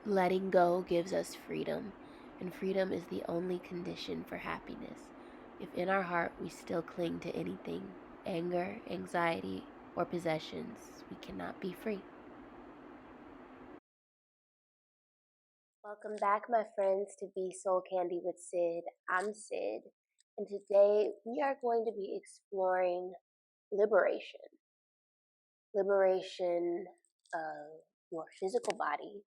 Letting go gives us freedom, and freedom is the only condition for happiness. If in our heart we still cling to anything, anger, anxiety, or possessions, we cannot be free. Welcome back, my friends, to Be Soul Candy with Sid. I'm Sid, and today we are going to be exploring liberation. Liberation of your physical body,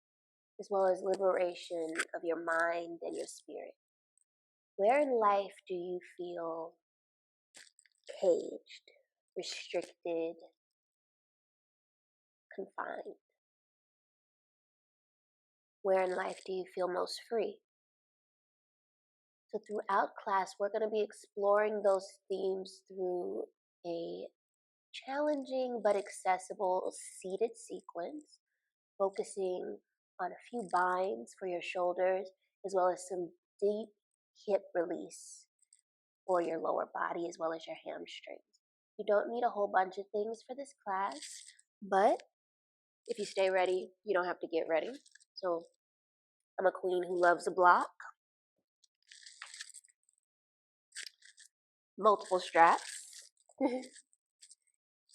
as well as liberation of your mind and your spirit. Where in life do you feel caged, restricted, confined? Where in life do you feel most free? So throughout class, we're going to be exploring those themes through a challenging but accessible seated sequence, focusing on a few binds for your shoulders, as well as some deep hip release for your lower body, as well as your hamstrings. You don't need a whole bunch of things for this class, but if you stay ready, you don't have to get ready. So I'm a queen who loves a block, multiple straps.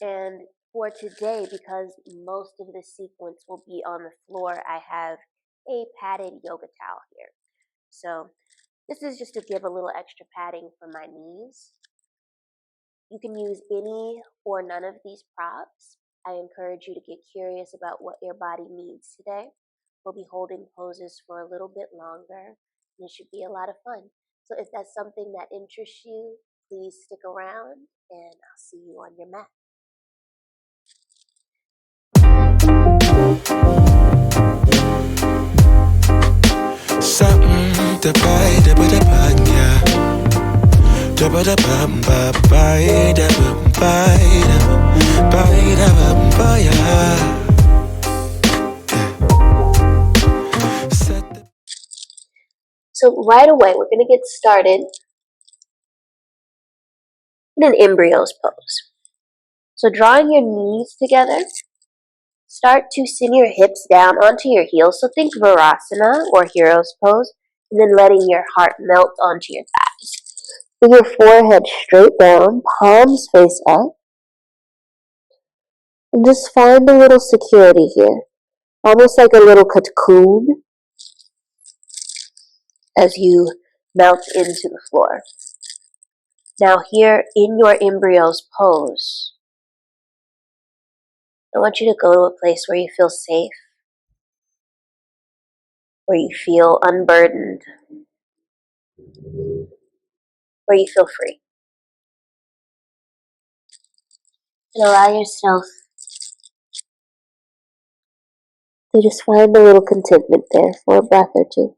And for today, because most of the sequence will be on the floor, I have a padded yoga towel here. So this is just to give a little extra padding for my knees. You can use any or none of these props. I encourage you to get curious about what your body needs today. We'll be holding poses for a little bit longer, and it should be a lot of fun. So if that's something that interests you, please stick around, and I'll see you on your mat. Something to buy the butter bun, yeah. The butter bun, buy the bun, buy the bun, buy yeah. So right away, we're going to get started in an embryo's pose. So drawing your knees together, start to send your hips down onto your heels. So think Virasana or Hero's pose, and then letting your heart melt onto your thighs. Bring your forehead straight down, palms face up, and just find a little security here. Almost like a little cocoon as you melt into the floor. Now here in your embryo's pose, I want you to go to a place where you feel safe, where you feel unburdened, where you feel free. And allow yourself to just find a little contentment there for a breath or two.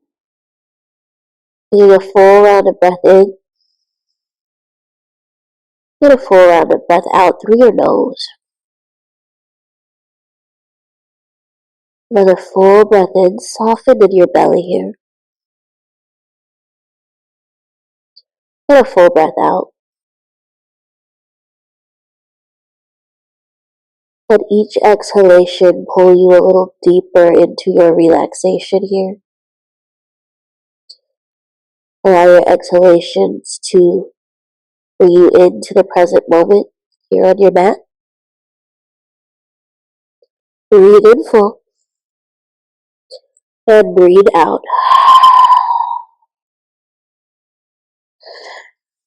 Taking a full round of breath in, and a full round of breath out through your nose. Another full breath in, soften in your belly here. And a full breath out. Let each exhalation pull you a little deeper into your relaxation here. Allow your exhalations to bring you into the present moment here on your mat. Breathe in full and breathe out.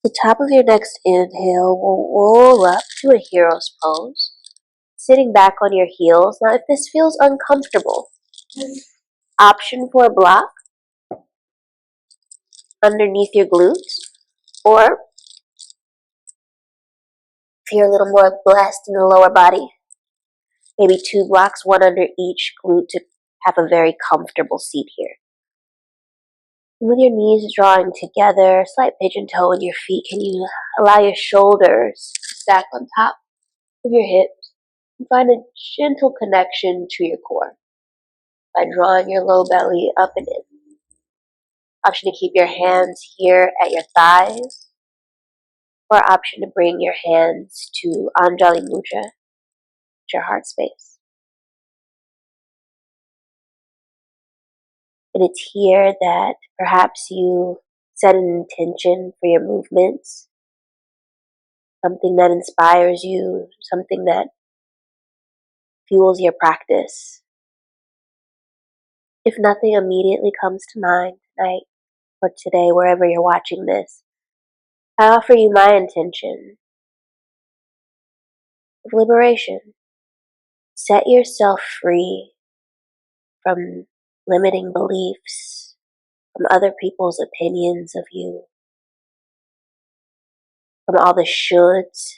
The top of your next inhale will roll up to a hero's pose, sitting back on your heels. Now, if this feels uncomfortable, option for a block underneath your glutes, or if you're a little more blessed in the lower body, maybe 2 blocks, one under each glute to have a very comfortable seat here. And with your knees drawing together, slight pigeon toe in your feet, can you allow your shoulders to stack on top of your hips and find a gentle connection to your core by drawing your low belly up and in. Option to keep your hands here at your thighs, or option to bring your hands to Anjali Mudra, at your heart space. And it's here that perhaps you set an intention for your movements, something that inspires you, something that fuels your practice. If nothing immediately comes to mind tonight or today, wherever you're watching this, I offer you my intention of liberation. Set yourself free from limiting beliefs, from other people's opinions of you, from all the shoulds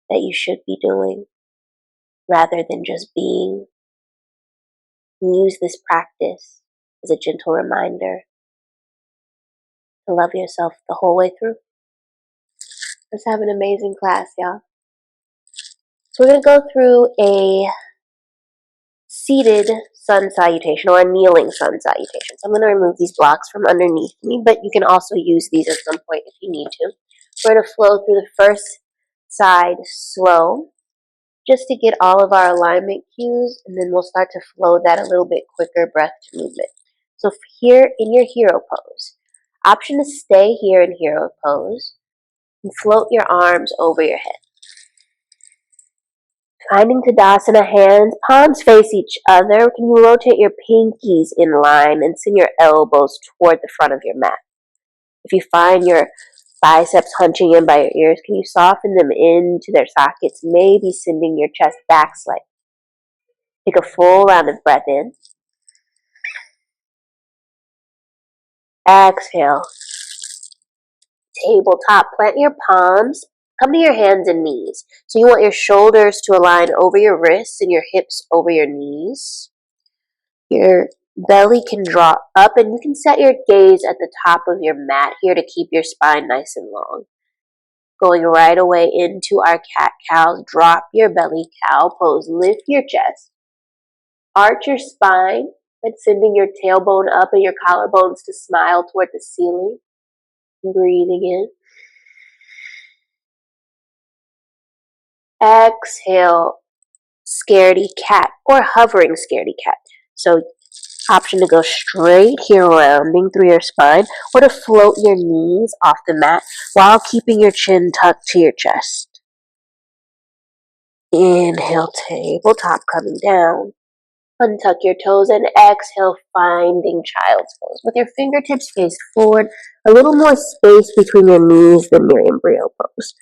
that you should be doing rather than just being. And use this practice as a gentle reminder to love yourself the whole way through. Let's have an amazing class, y'all. So we're going to go through a seated sun salutation or a kneeling sun salutation. So I'm going to remove these blocks from underneath me, but you can also use these at some point if you need to. We're going to flow through the first side slow, just to get all of our alignment cues, and then we'll start to flow that a little bit quicker breath to movement. So here in your hero pose, option to stay here in hero pose and float your arms over your head. Finding Tadasana, hands, palms face each other. Can you rotate your pinkies in line and send your elbows toward the front of your mat? If you find your biceps hunching in by your ears, can you soften them into their sockets, maybe sending your chest back slightly? Take a full round of breath in. Exhale. Tabletop. Plant your palms. Come to your hands and knees. So you want your shoulders to align over your wrists and your hips over your knees. Your belly can draw up, and you can set your gaze at the top of your mat here to keep your spine nice and long. Going right away into our cat-cows. Drop your belly, cow pose. Lift your chest. Arch your spine, and sending your tailbone up and your collarbones to smile toward the ceiling. Breathing in. Exhale, scaredy cat or hovering scaredy cat. So option to go straight here, rounding through your spine, or to float your knees off the mat while keeping your chin tucked to your chest. Inhale, tabletop coming down. Untuck your toes and exhale, finding child's pose. With your fingertips faced forward, a little more space between your knees than your embryo pose.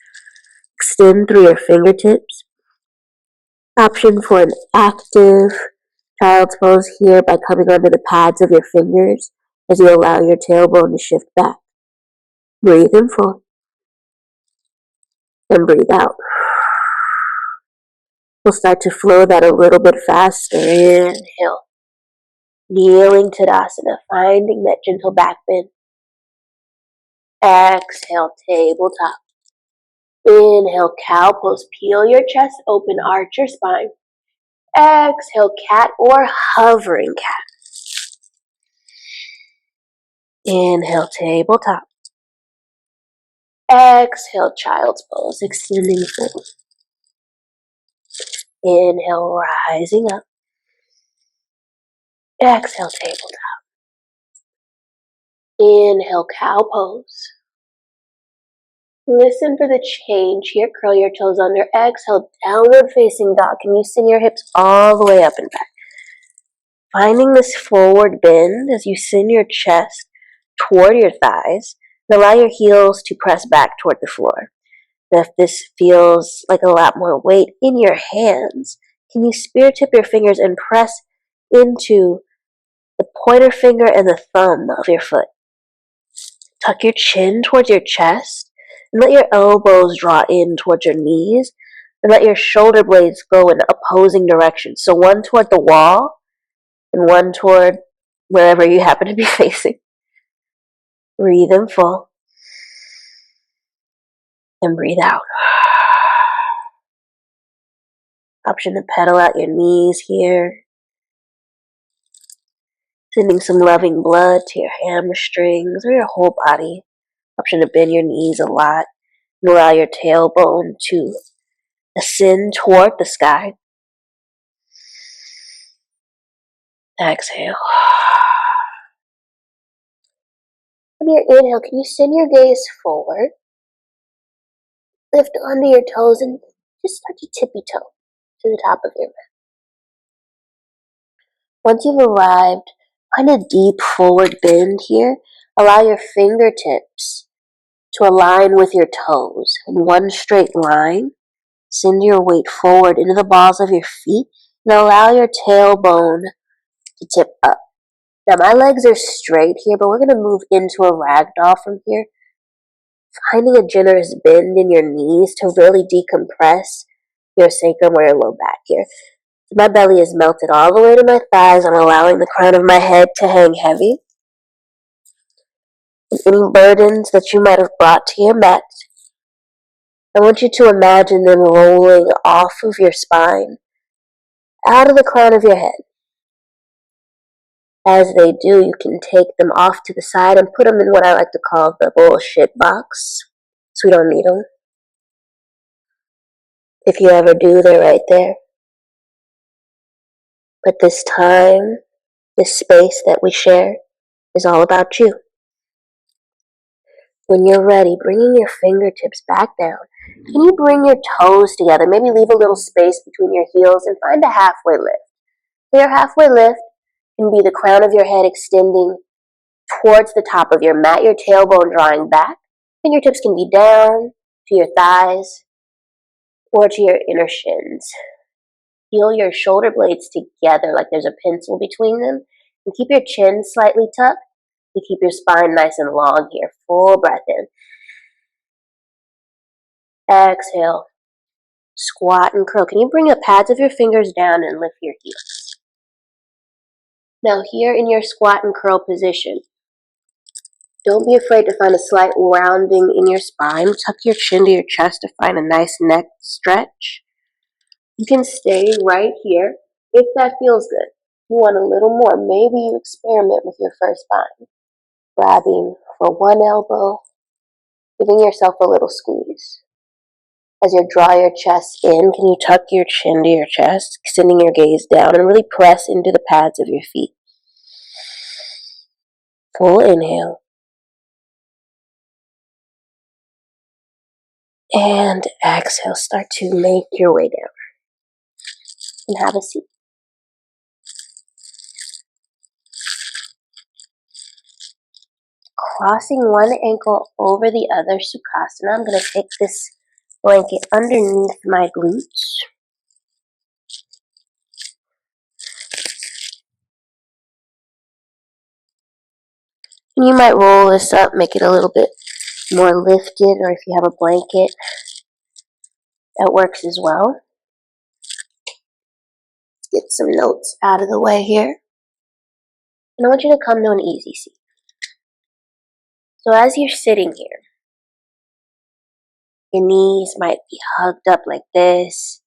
Extend through your fingertips. Option for an active child's pose here by coming under the pads of your fingers as you allow your tailbone to shift back. Breathe in full and breathe out. We'll start to flow that a little bit faster. Inhale. Kneeling Tadasana, finding that gentle back bend. Exhale, tabletop. Inhale, cow pose. Peel your chest open, arch your spine. Exhale, cat or hovering cat. Inhale, tabletop. Exhale, child's pose, extending forward. Inhale, rising up. Exhale, tabletop. Inhale, cow pose. Listen for the change here. Curl your toes under. Exhale, downward facing dog. Can you send your hips all the way up and back? Finding this forward bend as you send your chest toward your thighs and allow your heels to press back toward the floor. Now, if this feels like a lot more weight in your hands, can you spear tip your fingers and press into the pointer finger and the thumb of your foot? Tuck your chin towards your chest and let your elbows draw in towards your knees and let your shoulder blades go in opposing directions. So one toward the wall and one toward wherever you happen to be facing. Breathe in full and breathe out. Option to pedal out your knees here. Sending some loving blood to your hamstrings or your whole body. Option to bend your knees a lot and allow your tailbone to ascend toward the sky. Exhale. On your inhale, can you send your gaze forward? Lift onto your toes and just start to tippy toe to the top of your mat. Once you've arrived, find a deep forward bend here. Allow your fingertips to align with your toes in one straight line. Send your weight forward into the balls of your feet and allow your tailbone to tip up. Now my legs are straight here, but we're going to move into a ragdoll from here. Finding a generous bend in your knees to really decompress your sacrum or your low back here. My belly is melted all the way to my thighs. I'm allowing the crown of my head to hang heavy. And any burdens that you might have brought to your mat, I want you to imagine them rolling off of your spine, out of the crown of your head. As they do, you can take them off to the side and put them in what I like to call the bullshit box, so we don't need them. If you ever do, they're right there. But this time, this space that we share is all about you. When you're ready, bringing your fingertips back down, can you bring your toes together? Maybe leave a little space between your heels and find a halfway lift. Your halfway lift can be the crown of your head extending towards the top of your mat, your tailbone drawing back. Fingertips can be down to your thighs or to your inner shins. Feel your shoulder blades together like there's a pencil between them. And keep your chin slightly tucked to keep your spine nice and long here. Full breath in. Exhale. Squat and curl. Can you bring the pads of your fingers down and lift your heels? Now here in your squat and curl position, don't be afraid to find a slight rounding in your spine. Tuck your chin to your chest to find a nice neck stretch. You can stay right here if that feels good. If you want a little more, maybe you experiment with your first spine. Grabbing for one elbow, giving yourself a little squeeze. As you draw your chest in, can you tuck your chin to your chest, extending your gaze down and really press into the pads of your feet. Full inhale. And exhale. Start to make your way down. And have a seat. Crossing one ankle over the other, Sukhasana. I'm going to take this blanket underneath my glutes. And you might roll this up, make it a little bit more lifted, or if you have a blanket, that works as well. Get some notes out of the way here. And I want you to come to an easy seat. So as you're sitting here, your knees might be hugged up like this,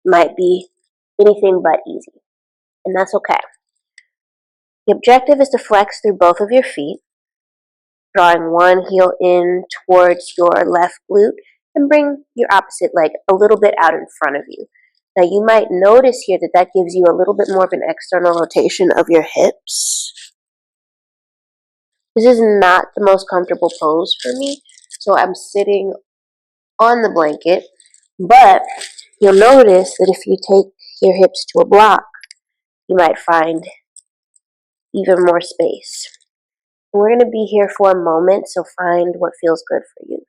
might be anything but easy, and that's okay. The objective is to flex through both of your feet, drawing one heel in towards your left glute and bring your opposite leg a little bit out in front of you. Now you might notice here that that gives you a little bit more of an external rotation of your hips. This is not the most comfortable pose for me, so I'm sitting on the blanket, but you'll notice that if you take your hips to a block, you might find even more space. And we're going to be here for a moment, so find what feels good for you.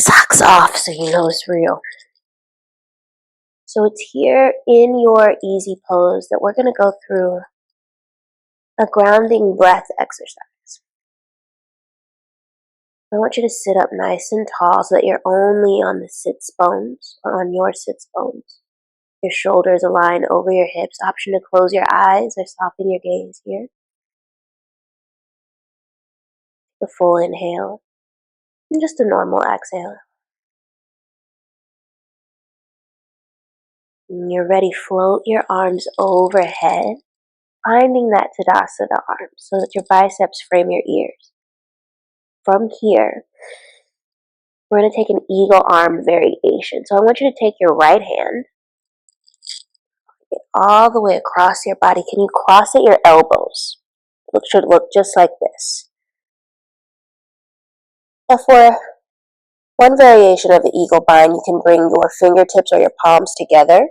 Socks off so you know it's real. So it's here in your easy pose that we're going to go through a grounding breath exercise. I want you to sit up nice and tall so that you're only on the sits bones or on your sits bones. Your shoulders align over your hips. Option to close your eyes or soften your gaze here. The full inhale and just a normal exhale. When you're ready, float your arms overhead, finding that Tadasana arm so that your biceps frame your ears. From here, we're going to take an eagle arm variation. So I want you to take your right hand, all the way across your body. Can you cross at your elbows? It should look just like this. Now for one variation of the eagle bind, you can bring your fingertips or your palms together.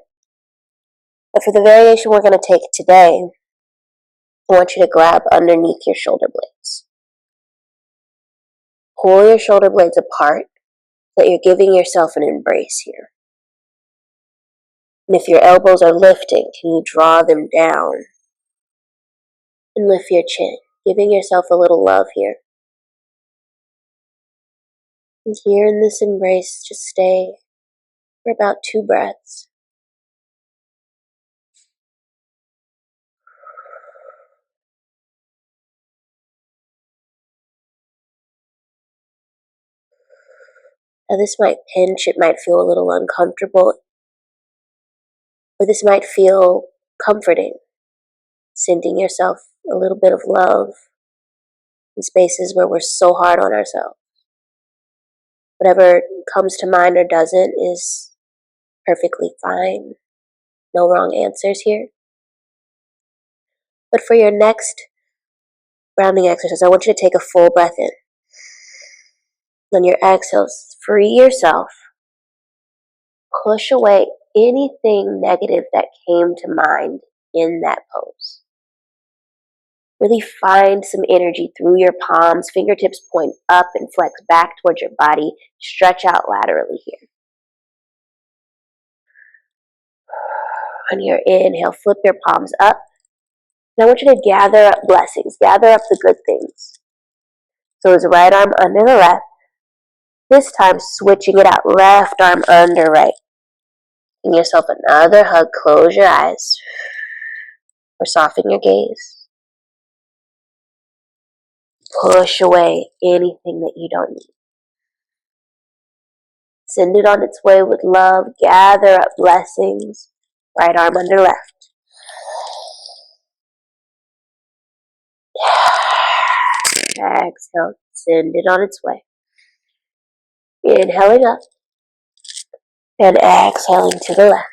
But for the variation we're going to take today, I want you to grab underneath your shoulder blades. Pull your shoulder blades apart so that you're giving yourself an embrace here. And if your elbows are lifting, can you draw them down and lift your chin, giving yourself a little love here. And here in this embrace, just stay for about 2 breaths. Now this might pinch, it might feel a little uncomfortable, or this might feel comforting, sending yourself a little bit of love in spaces where we're so hard on ourselves. Whatever comes to mind or doesn't is perfectly fine. No wrong answers here. But for your next grounding exercise, I want you to take a full breath in. On your exhales, free yourself. Push away anything negative that came to mind in that pose. Really find some energy through your palms. Fingertips point up and flex back towards your body. Stretch out laterally here. On your inhale, flip your palms up. And I want you to gather up blessings. Gather up the good things. So it's right arm under the left. This time switching it out. Left arm under right. Give yourself another hug. Close your eyes. Or soften your gaze. Push away anything that you don't need. Send it on its way with love. Gather up blessings. Right arm under left. Exhale. Send it on its way. Inhaling up. And exhaling to the left.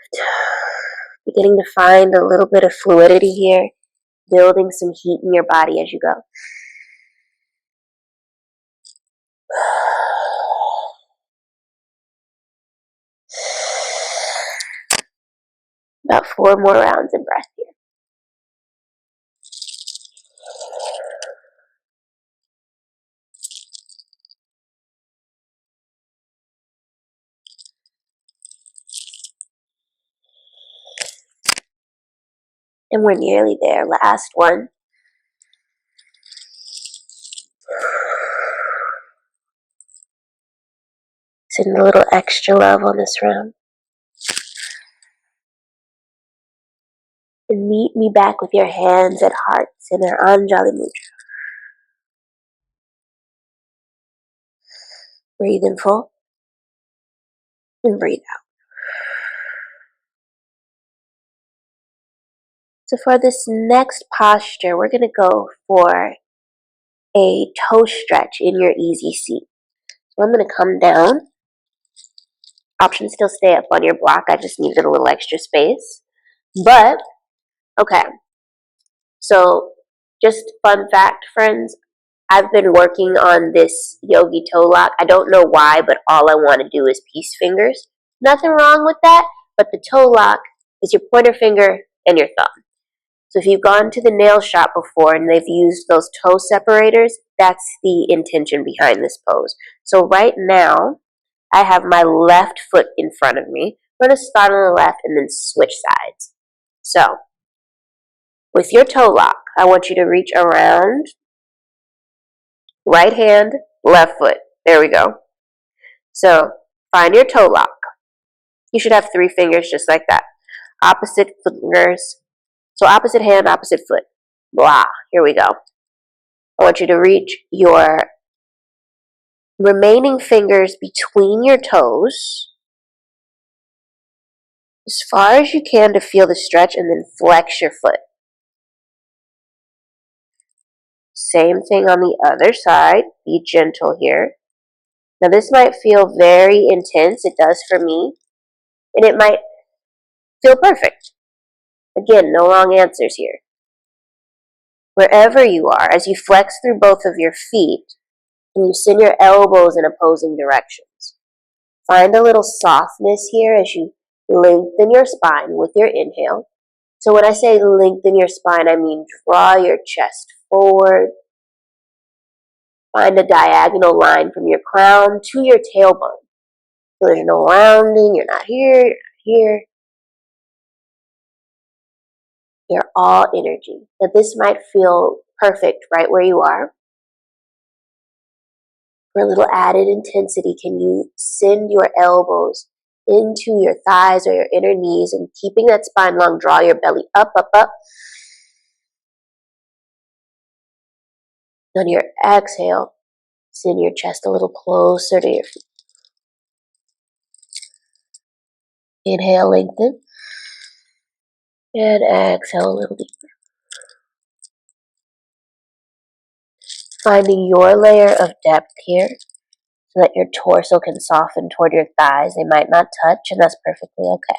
Beginning to find a little bit of fluidity here. Building some heat in your body as you go. About 4 more rounds of breath here. And we're nearly there. Last one. Send a little extra love on this round. And meet me back with your hands at hearts in our Anjali Mudra. Breathe in full. And breathe out. So for this next posture, we're going to go for a toe stretch in your easy seat. So I'm going to come down. Option still stay up on your block. I just needed a little extra space. But, okay. So just fun fact, friends. I've been working on this yogi toe lock. I don't know why, but all I want to do is peace fingers. Nothing wrong with that, but the toe lock is your pointer finger and your thumb. So if you've gone to the nail shop before and they've used those toe separators, that's the intention behind this pose. So right now, I have my left foot in front of me. I'm going to start on the left and then switch sides. So, with your toe lock, I want you to reach around, right hand, left foot. There we go. So, find your toe lock. You should have 3 fingers just like that. Opposite fingers. So opposite hand, opposite foot. Blah. Here we go. I want you to reach your remaining fingers between your toes as far as you can to feel the stretch and then flex your foot. Same thing on the other side. Be gentle here. Now this might feel very intense. It does for me. And it might feel perfect. Again, no wrong answers here. Wherever you are, as you flex through both of your feet, and you send your elbows in opposing directions. Find a little softness here as you lengthen your spine with your inhale. So when I say lengthen your spine, I mean draw your chest forward. Find a diagonal line from your crown to your tailbone. So there's no rounding, you're not here, you're not here. You're all energy. Now this might feel perfect right where you are. For a little added intensity, can you send your elbows into your thighs or your inner knees and keeping that spine long, draw your belly up, up, up. On your exhale, send your chest a little closer to your feet. Inhale, lengthen. And exhale a little deeper. Finding your layer of depth here so that your torso can soften toward your thighs. They might not touch, and that's perfectly okay.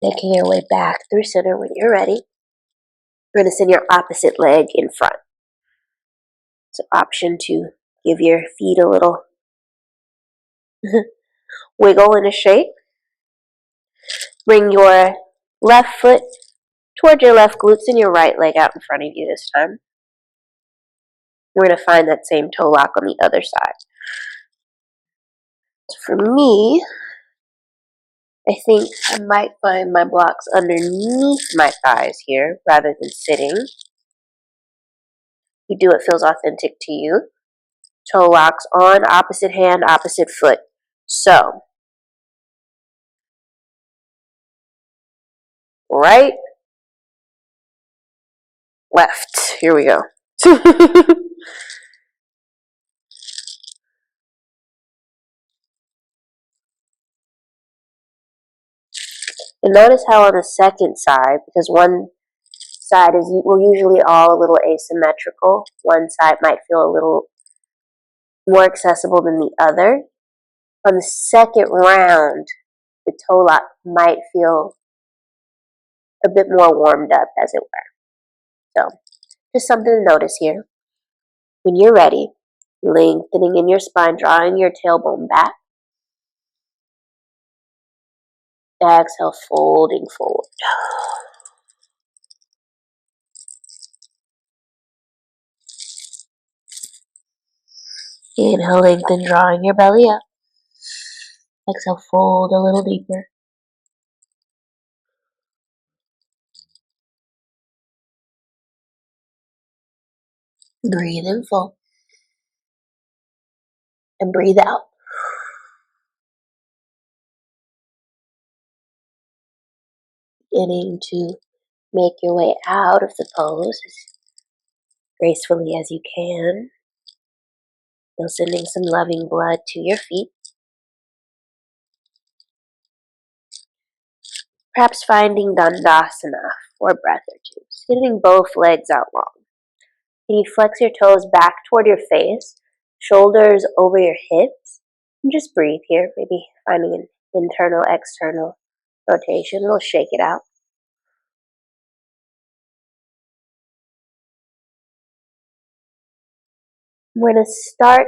Making your way back through center when you're ready. You're going to send your opposite leg in front. It's an option to give your feet a little wiggle in a shape. Bring your left foot toward your left glutes and your right leg out in front of you this time. We're going to find that same toe lock on the other side. So for me, I think I might find my blocks underneath my thighs here rather than sitting. You do what feels authentic to you. Toe locks on, opposite hand, opposite foot. So, right, left. Here we go. And notice how on the second side, because one side is, we're usually all a little asymmetrical. One side might feel a little more accessible than the other. On the second round, the toe lock might feel a bit more warmed up, as it were. So, just something to notice here. When you're ready, lengthening in your spine, drawing your tailbone back. Exhale, folding forward. Inhale, lengthen, drawing your belly up. Exhale, fold a little deeper. Breathe in full. And breathe out. Beginning to make your way out of the pose as gracefully as you can. Still sending some loving blood to your feet. Perhaps finding Dandasana for a breath or two. Sitting both legs out long. Can you flex your toes back toward your face, shoulders over your hips, and just breathe here, maybe finding an internal, external rotation. We'll shake it out. We're going to start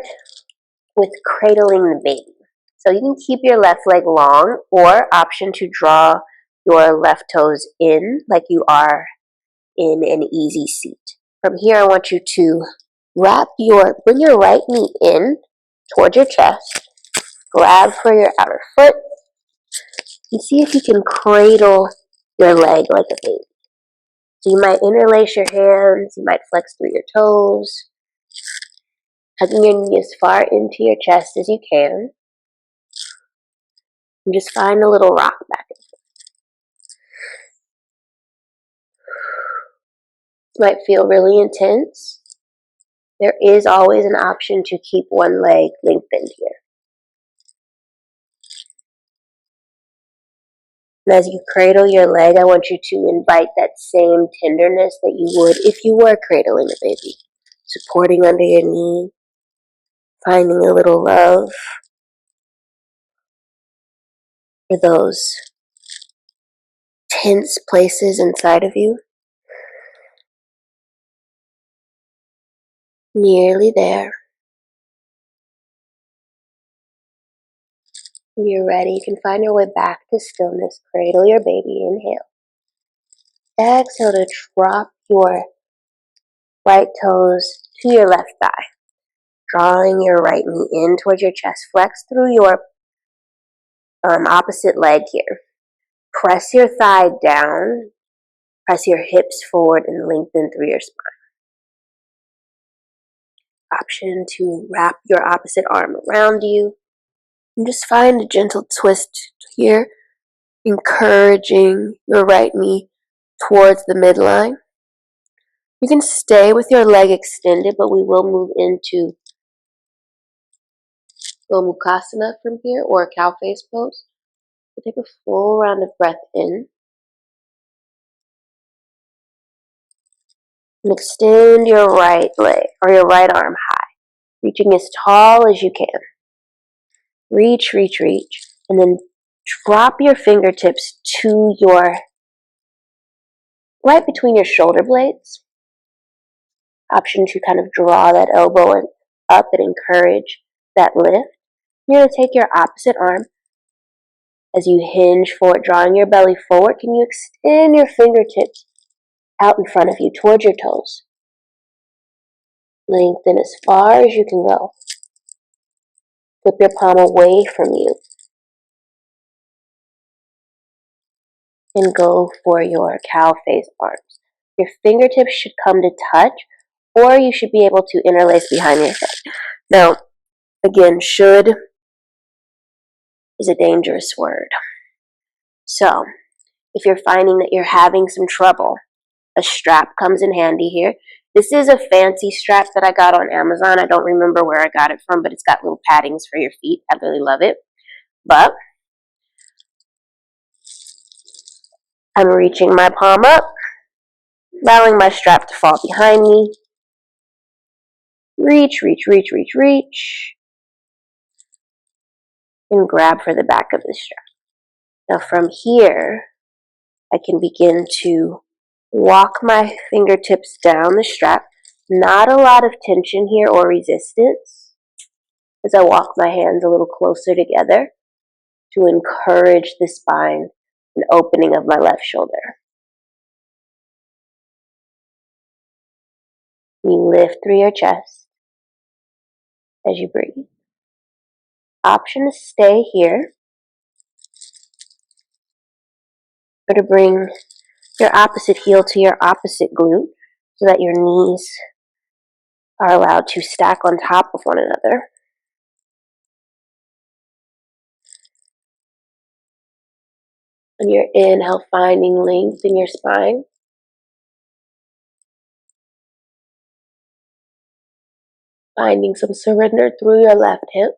with cradling the baby. So you can keep your left leg long or option to draw your left toes in like you are in an easy seat. From here, I want you to bring your right knee in towards your chest, grab for your outer foot, and see if you can cradle your leg like a baby. So you might interlace your hands, you might flex through your toes, hugging your knee as far into your chest as you can. And just find a little rock back and forth. This might feel really intense. There is always an option to keep one leg lengthened here. And as you cradle your leg, I want you to invite that same tenderness that you would if you were cradling a baby. supporting under your knee, finding a little love for those tense places inside of you. Nearly there. When you're ready, you can find your way back to stillness. Cradle your baby. Inhale. Exhale to drop your right toes to your left thigh. Drawing your right knee in towards your chest. Flex through your opposite leg here. Press your thigh down. Press your hips forward and lengthen through your spine. Option to wrap your opposite arm around you. And just find a gentle twist here, encouraging your right knee towards the midline. You can stay with your leg extended, but we will move into Gomukhasana from here, or cow face pose. So take a full round of breath in. And extend your right leg, or your right arm high, reaching as tall as you can. Reach, reach, reach. And then drop your fingertips to your, right between your shoulder blades. Option to kind of draw that elbow up and encourage that lift. You're going to take your opposite arm as you hinge forward, drawing your belly forward. Can you extend your fingertips out in front of you towards your toes? Lengthen as far as you can go. Flip your palm away from you. And go for your cow face arms. Your fingertips should come to touch, or you should be able to interlace behind your head. Now, again, should is a dangerous word. So, if you're finding that you're having some trouble, a strap comes in handy here. This is a fancy strap that I got on Amazon. I don't remember where I got it from, but it's got little paddings for your feet. I really love it. But I'm reaching my palm up, allowing my strap to fall behind me. Reach, reach, reach, reach, reach. And grab for the back of the strap. Now from here, I can begin to walk my fingertips down the strap. Not a lot of tension here or resistance as I walk my hands a little closer together to encourage the spine and opening of my left shoulder. You lift through your chest as you breathe. Option to stay here or to bring your opposite heel to your opposite glute so that your knees are allowed to stack on top of one another. On your inhale, finding length in your spine. Finding some surrender through your left hip.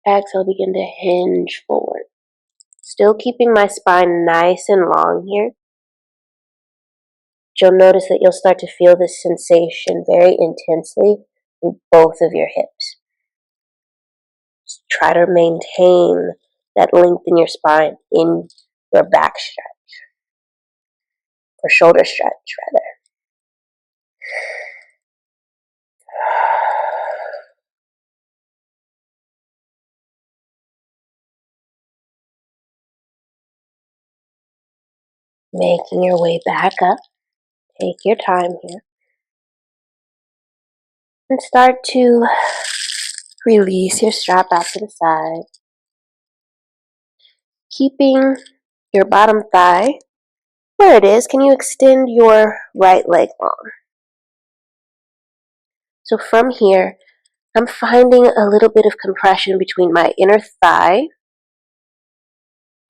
Exhale, begin to hinge forward. Still keeping my spine nice and long here. You'll notice that you'll start to feel this sensation very intensely in both of your hips. Just try to maintain that length in your spine in your back stretch, or shoulder stretch rather. Making your way back up. Take your time here. And start to release your strap out to the side. Keeping your bottom thigh where it is, can you extend your right leg long? So from here, I'm finding a little bit of compression between my inner thigh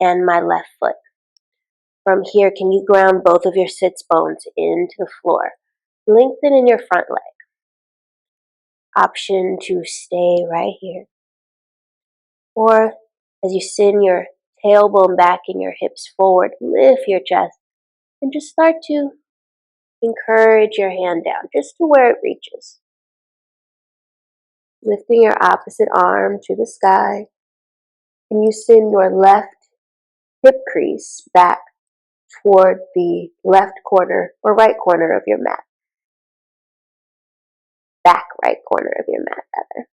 and my left foot. From here, can you ground both of your sits bones into the floor? Lengthen in your front leg. Option to stay right here. Or as you send your tailbone back and your hips forward, lift your chest and just start to encourage your hand down just to where it reaches. Lifting your opposite arm to the sky, and you send your left hip crease back toward the left corner or right corner of your mat. Back right corner of your mat, rather.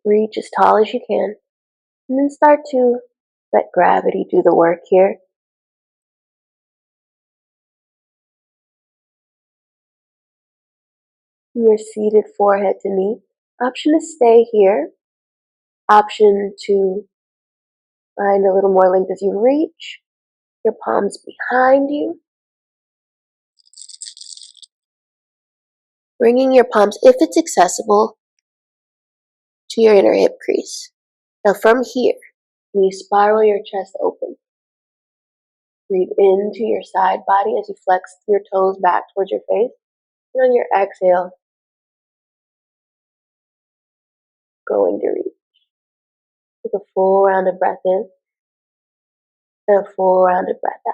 Reach as tall as you can, and then start to let gravity do the work here. You're seated forehead to knee. Option to stay here. Option to find a little more length as you reach. Your palms behind you. Bringing your palms, if it's accessible, to your inner hip crease. Now from here, when you spiral your chest open, breathe into your side body as you flex your toes back towards your face. And on your exhale, going to reach. Take a full round of breath in and a full round of breath out.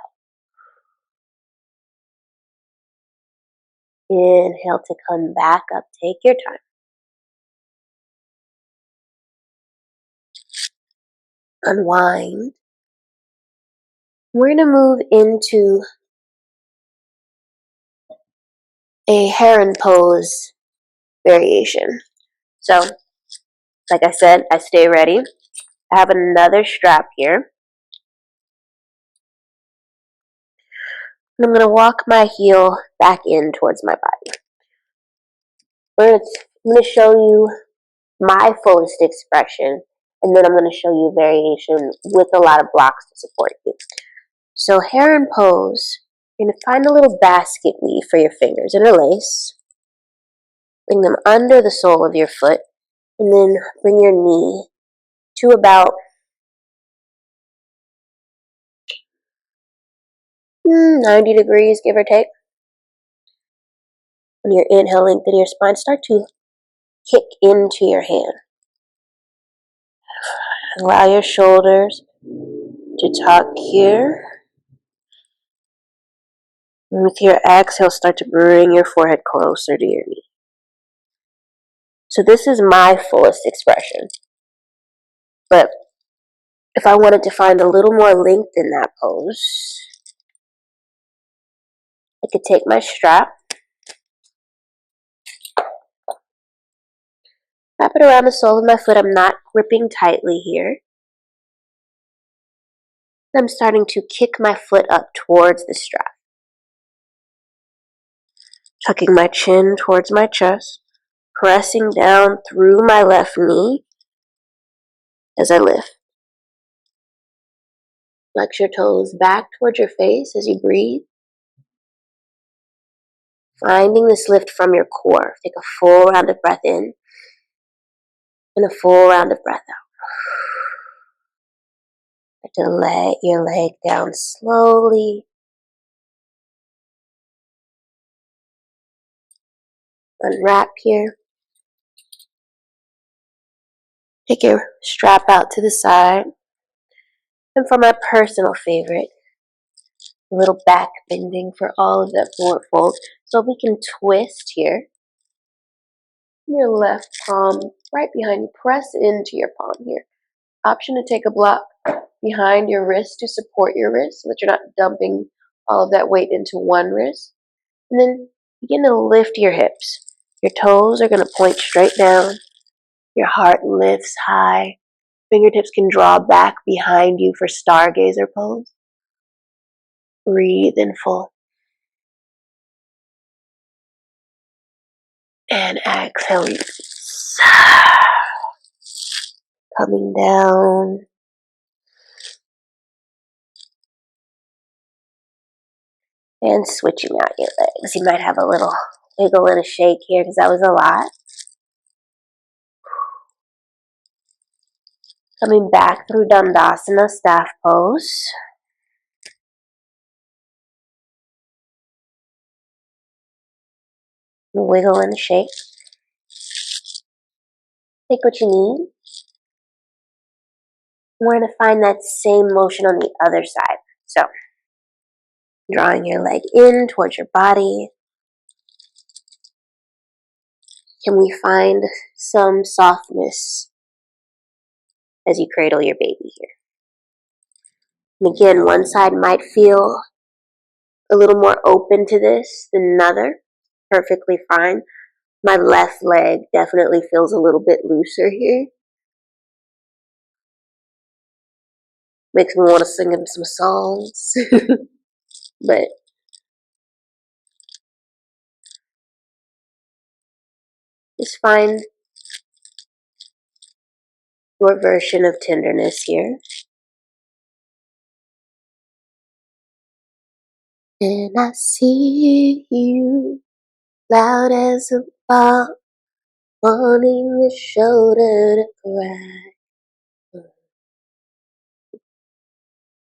Inhale to come back up. Take your time. Unwind. We're going to move into a heron pose variation. So, like I said, I stay ready. I have another strap here. And I'm going to walk my heel back in towards my body. I'm going to show you my fullest expression, and then I'm going to show you a variation with a lot of blocks to support you. So heron pose, you're going to find a little basket weave for your fingers, interlace, bring them under the sole of your foot, and then bring your knee to about 90 degrees, give or take. When you're inhale, lengthen your spine, start to kick into your hand. Allow your shoulders to tuck here. And with your exhale, start to bring your forehead closer to your knee. So this is my fullest expression. But if I wanted to find a little more length in that pose, I could take my strap, wrap it around the sole of my foot. I'm not gripping tightly here. I'm starting to kick my foot up towards the strap. Tucking my chin towards my chest, pressing down through my left knee as I lift. Flex your toes back towards your face as you breathe. Finding this lift from your core. Take a full round of breath in and a full round of breath out. To let your leg down slowly. Unwrap here. Take your strap out to the side. And for my personal favorite, a little back bending for all of that forward fold. So we can twist here. Your left palm right behind you. Press into your palm here. Option to take a block behind your wrist to support your wrist so that you're not dumping all of that weight into one wrist. And then begin to lift your hips. Your toes are going to point straight down. Your heart lifts high. Fingertips can draw back behind you for stargazer pose. Breathe in full. And exhale. Coming down. And switching out your legs. You might have a little wiggle and a shake here because that was a lot. Coming back through Dandasana, staff pose. Wiggle and shake. Take what you need. We're going to find that same motion on the other side. So, Drawing your leg in towards your body. Can we find some softness as you cradle your baby here? And again, one side might feel a little more open to this than another. Perfectly fine. My left leg definitely feels a little bit looser here. Makes me want to sing him some songs. But just find your version of tenderness here. And I see you loud as a ball, wanting your shoulder to cry.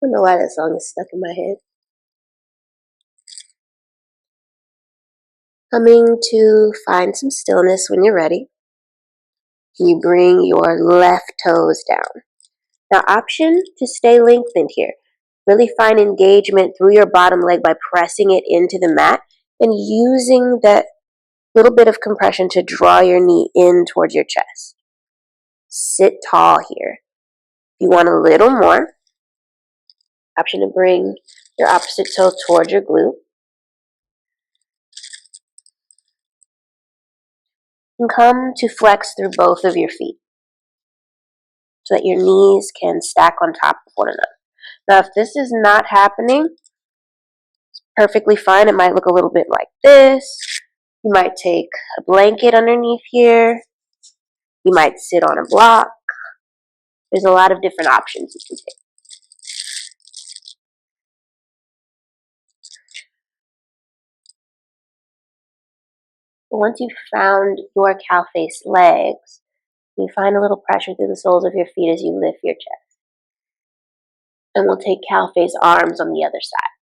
I don't know why that song is stuck in my head. Coming to find some stillness when you're ready. You bring your left toes down. Now, option to stay lengthened here. Really find engagement through your bottom leg by pressing it into the mat and using that little bit of compression to draw your knee in towards your chest. Sit tall here. If you want a little more, option to bring your opposite toe towards your glute. And come to flex through both of your feet so that your knees can stack on top of one another. Now, if this is not happening, perfectly fine. It might look a little bit like this. You might take a blanket underneath here. You might sit on a block. There's a lot of different options you can take. But once you've found your cow face legs, you find a little pressure through the soles of your feet as you lift your chest. And we'll take cow face arms on the other side.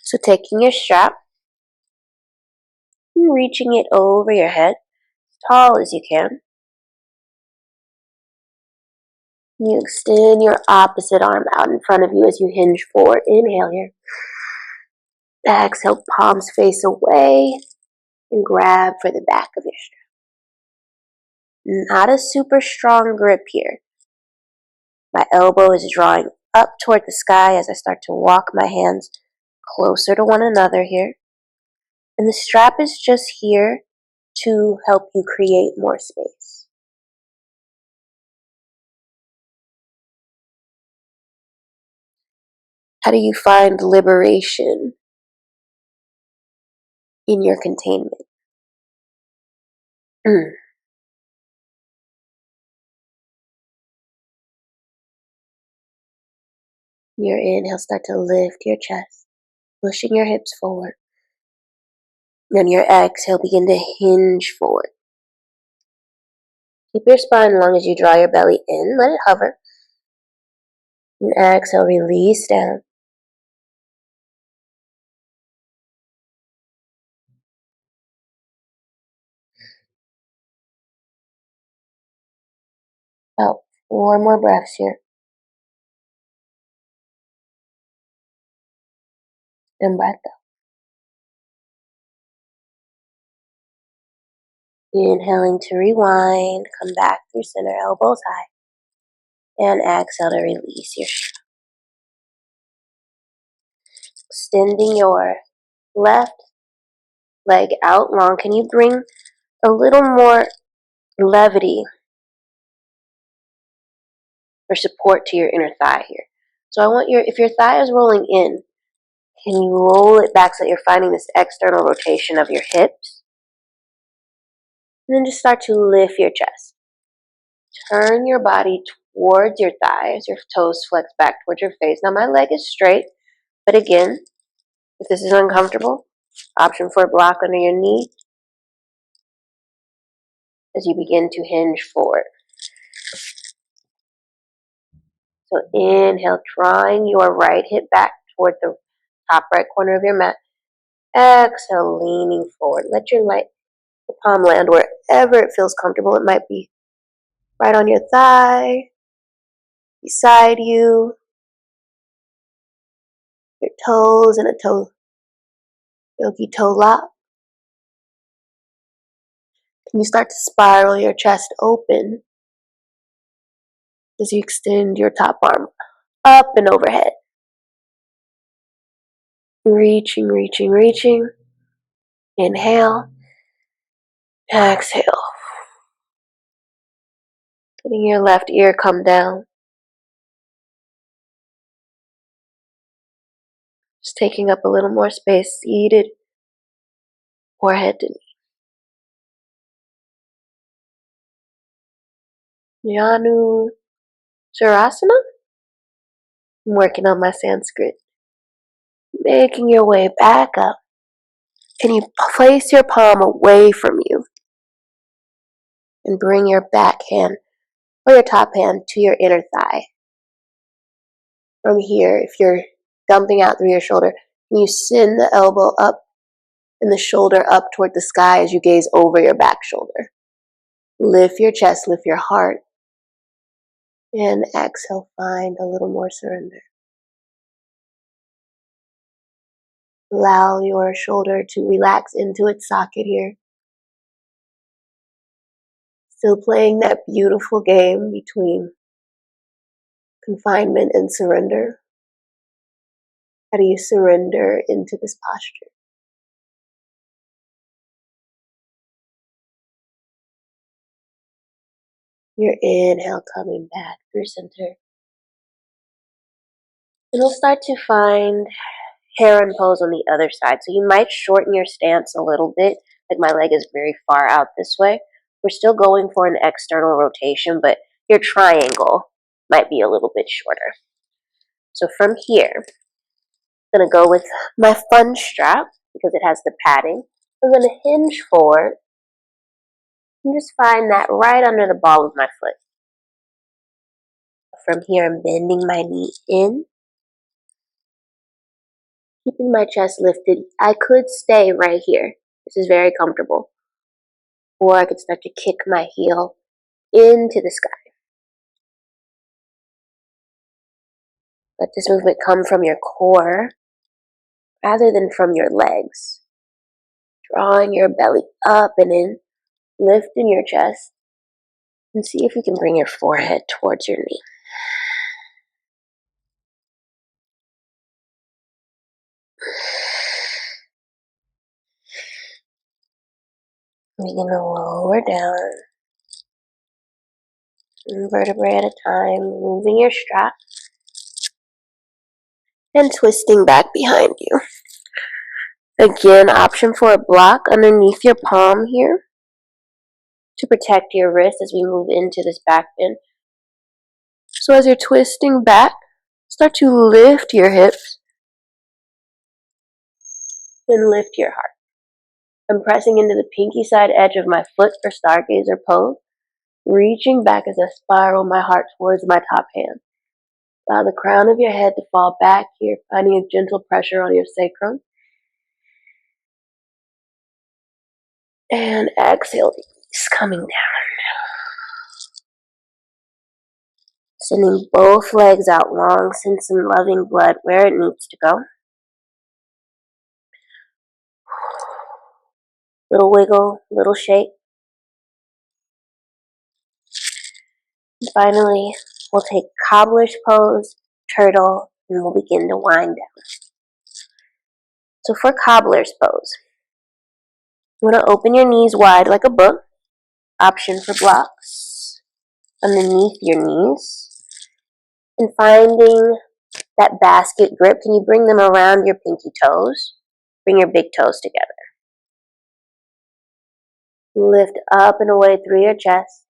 So taking your strap and reaching it over your head as tall as you can. You extend your opposite arm out in front of you as you hinge forward. Inhale here. Exhale, palms face away and grab for the back of your strap. Not a super strong grip here. My elbow is drawing up toward the sky as I start to walk my hands closer to one another here. And the strap is just here to help you create more space. How do you find liberation in your containment? Your inhale, start to lift your chest, pushing your hips forward. And your exhale, begin to hinge forward. Keep your spine long as you draw your belly in. Let it hover. And exhale, release down. About 4 more breaths here. And breath out. Inhaling to rewind. Come back through center, elbows high. And exhale to release your strap. Extending your left leg out long. Can you bring a little more levity or support to your inner thigh here? So I want if your thigh is rolling in, can you roll it back so that you're finding this external rotation of your hips? And then just start to lift your chest. Turn your body towards your thighs. Your toes flex back towards your face. Now my leg is straight, but again, if this is uncomfortable, option for a block under your knee as you begin to hinge forward. So inhale, drawing your right hip back toward the top right corner of your mat. Exhale, leaning forward. Let your palm land wherever it feels comfortable. It might be right on your thigh, beside you, your toes in a yogi toe lock. Can you start to spiral your chest open as you extend your top arm up and overhead? Reaching, reaching, reaching. Inhale, exhale. Letting your left ear come down. Just taking up a little more space, seated, forehead to knee. Janu Surasana? I'm working on my Sanskrit. Making your way back up. Can you place your palm away from you and bring your back hand or your top hand to your inner thigh? From here, if you're dumping out through your shoulder, can you send the elbow up and the shoulder up toward the sky as you gaze over your back shoulder? Lift your chest, lift your heart, and exhale, find a little more surrender. Allow your shoulder to relax into its socket here. Still playing that beautiful game between confinement and surrender. How do you surrender into this posture? Your inhale coming back through center. And we'll start to find heron pose on the other side. So you might shorten your stance a little bit, like my leg is very far out this way. We're still going for an external rotation, but your triangle might be a little bit shorter. So from here, I'm going to go with my fun strap because it has the padding. I'm going to hinge forward and just find that right under the ball of my foot. From here, I'm bending my knee in, keeping my chest lifted. I could stay right here. This is very comfortable. Or I could start to kick my heel into the sky. Let this movement come from your core rather than from your legs. Drawing your belly up and in, lifting your chest, and see if you can bring your forehead towards your knee. Begin to lower down, one vertebrae at a time, moving your strap, and twisting back behind you. Again, option for a block underneath your palm here to protect your wrist as we move into this back bend. So as you're twisting back, start to lift your hips and lift your heart. I'm pressing into the pinky side edge of my foot for stargazer pose, reaching back as I spiral my heart towards my top hand. Allow the crown of your head to fall back here, finding a gentle pressure on your sacrum. And exhale, release, coming down. Sending both legs out long, send some loving blood where it needs to go. Little wiggle, little shake. And finally, we'll take cobbler's pose, turtle, and we'll begin to wind down. So for cobbler's pose, you want to open your knees wide like a book. Option for blocks underneath your knees. And finding that basket grip, can you bring them around your pinky toes? Bring your big toes together. Lift up and away through your chest.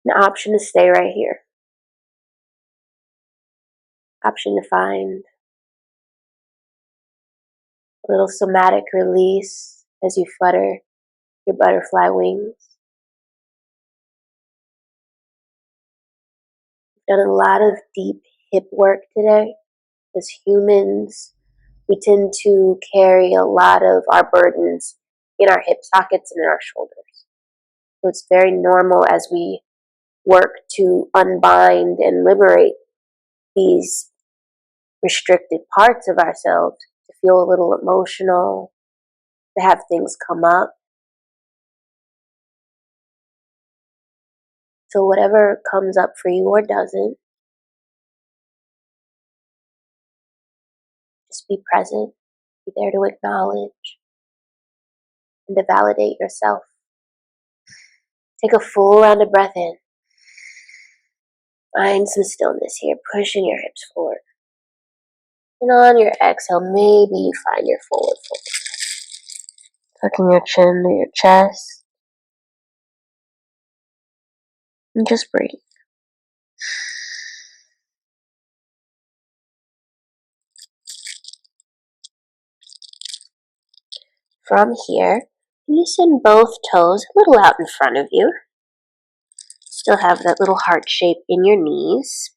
An option to stay right here. Option to find a little somatic release as you flutter your butterfly wings. We've done a lot of deep hip work today. As humans, we tend to carry a lot of our burdens in our hip sockets and in our shoulders. So it's very normal as we work to unbind and liberate these restricted parts of ourselves to feel a little emotional, to have things come up. So whatever comes up for you or doesn't, just be present, be there to acknowledge and to validate yourself. Take a full round of breath in. Find some stillness here, pushing your hips forward. And on your exhale, maybe you find your forward fold. Tucking your chin to your chest. And just breathe. From here, you send both toes a little out in front of you. Still have that little heart shape in your knees.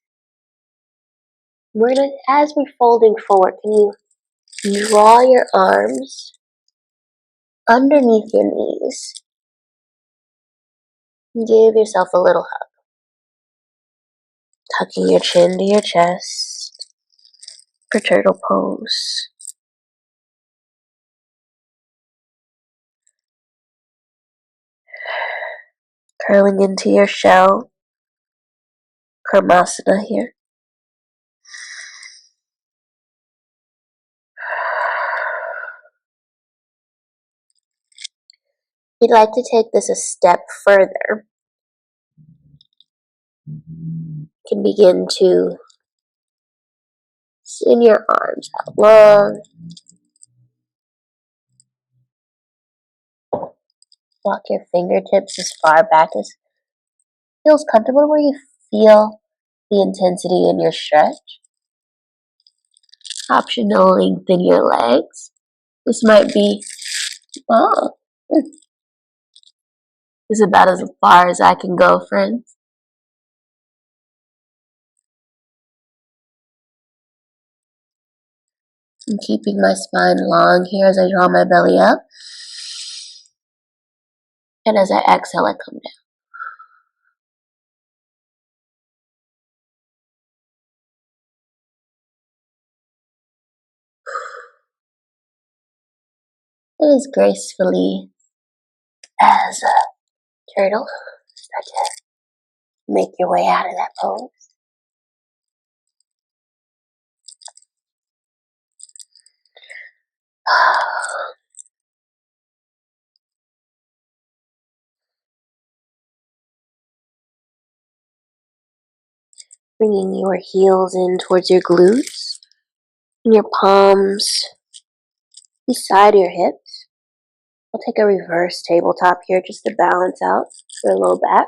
We're gonna, as we're folding forward, can you draw your arms underneath your knees and give yourself a little hug. Tucking your chin to your chest for turtle pose. Curling into your shell, Karmasana here. We'd like to take this a step further. You can begin to send your arms out long. Walk your fingertips as far back as feels comfortable, where you feel the intensity in your stretch. Optional, lengthen your legs. This might be, this is about as far as I can go, friends. I'm keeping my spine long here as I draw my belly up. And as I exhale, I come down. And as gracefully as a turtle, start to make your way out of that pose. Bringing your heels in towards your glutes and your palms beside your hips. We'll take a reverse tabletop here just to balance out for a low back.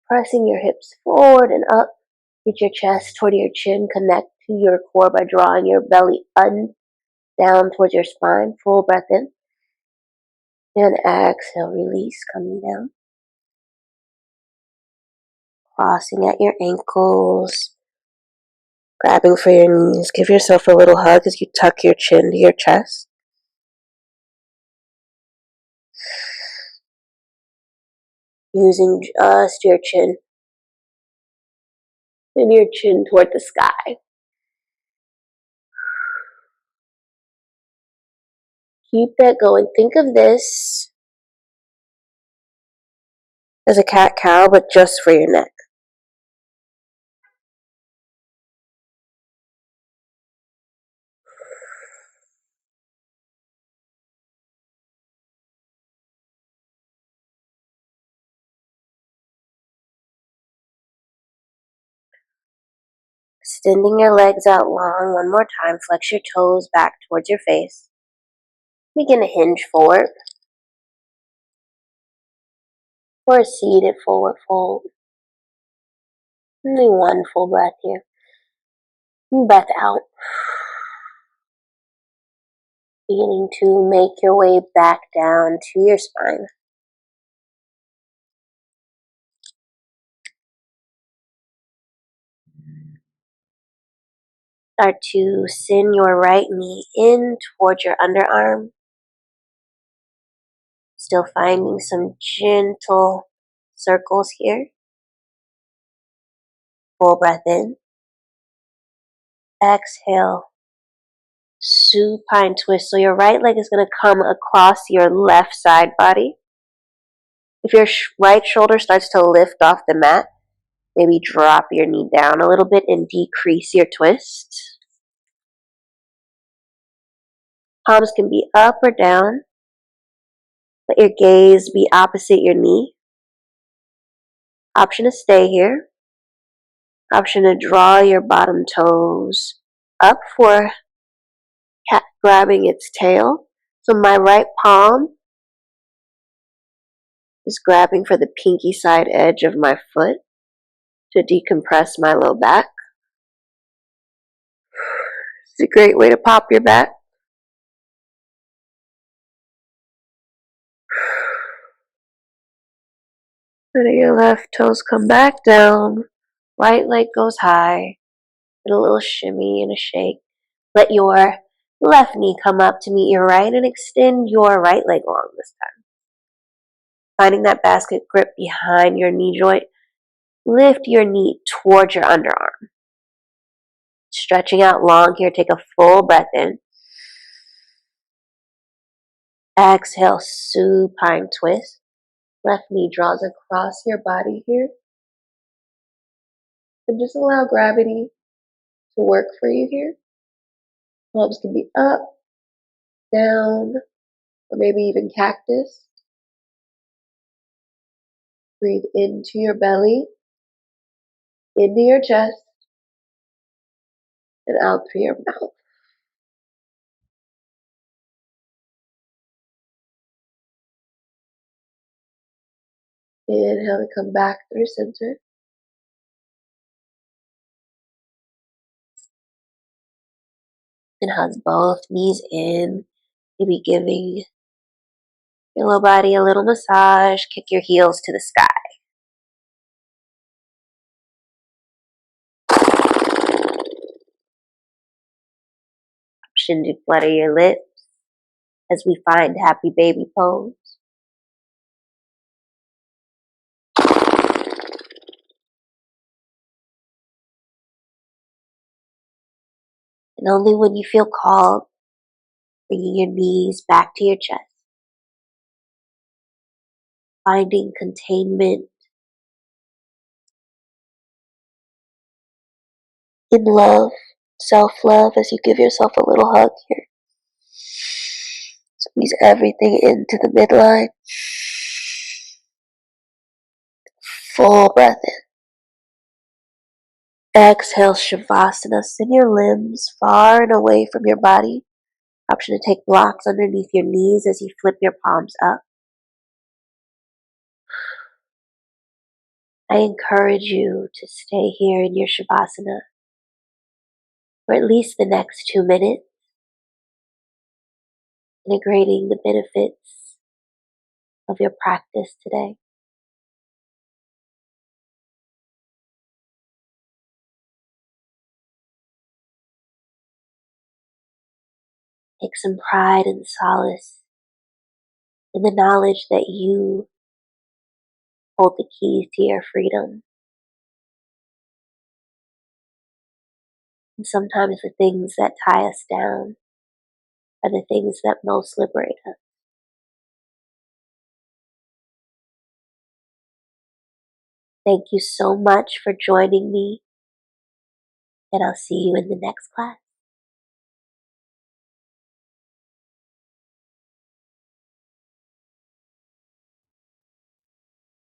Pressing your hips forward and up. Reach your chest toward your chin. Connect to your core by drawing your belly down towards your spine. Full breath in. And exhale, release, coming down. Crossing at your ankles. Grabbing for your knees. Give yourself a little hug as you tuck your chin to your chest. Using just your chin and your chin toward the sky. Keep that going. Think of this as a cat-cow, but just for your neck. Extending your legs out long one more time. Flex your toes back towards your face. Begin to hinge forward. Or a seated forward fold. Only one full breath here. And breath out. Beginning to make your way back down to your spine. Start to send your right knee in towards your underarm. Still finding some gentle circles here. Full breath in. Exhale. Supine twist. So your right leg is going to come across your left side body. If your right shoulder starts to lift off the mat, maybe drop your knee down a little bit and decrease your twist. Palms can be up or down. Let your gaze be opposite your knee. Option to stay here. Option to draw your bottom toes up for cat grabbing its tail. So my right palm is grabbing for the pinky side edge of my foot to decompress my low back. It's a great way to pop your back. Letting your left toes come back down. Right leg goes high. Get a little shimmy and a shake. Let your left knee come up to meet your right and extend your right leg long this time. Finding that basket grip behind your knee joint. Lift your knee towards your underarm. Stretching out long here. Take a full breath in. Exhale, supine twist. Left knee draws across your body here. And just allow gravity to work for you here. Palms can be up, down, or maybe even cactus. Breathe into your belly, into your chest, and out through your mouth. Inhale to come back through center. And hug both knees in, maybe giving your low body a little massage. Kick your heels to the sky. Option to flutter your lips as we find happy baby pose. And only when you feel called, bringing your knees back to your chest. Finding containment in love, self-love as you give yourself a little hug here. Squeeze everything into the midline. Full breath in. Exhale, Shavasana. Send your limbs far and away from your body. Option to take blocks underneath your knees as you flip your palms up. I encourage you to stay here in your Shavasana for at least the next 2 minutes, integrating the benefits of your practice today. Take some pride and solace in the knowledge that you hold the keys to your freedom. And sometimes the things that tie us down are the things that most liberate us. Thank you so much for joining me, and I'll see you in the next class.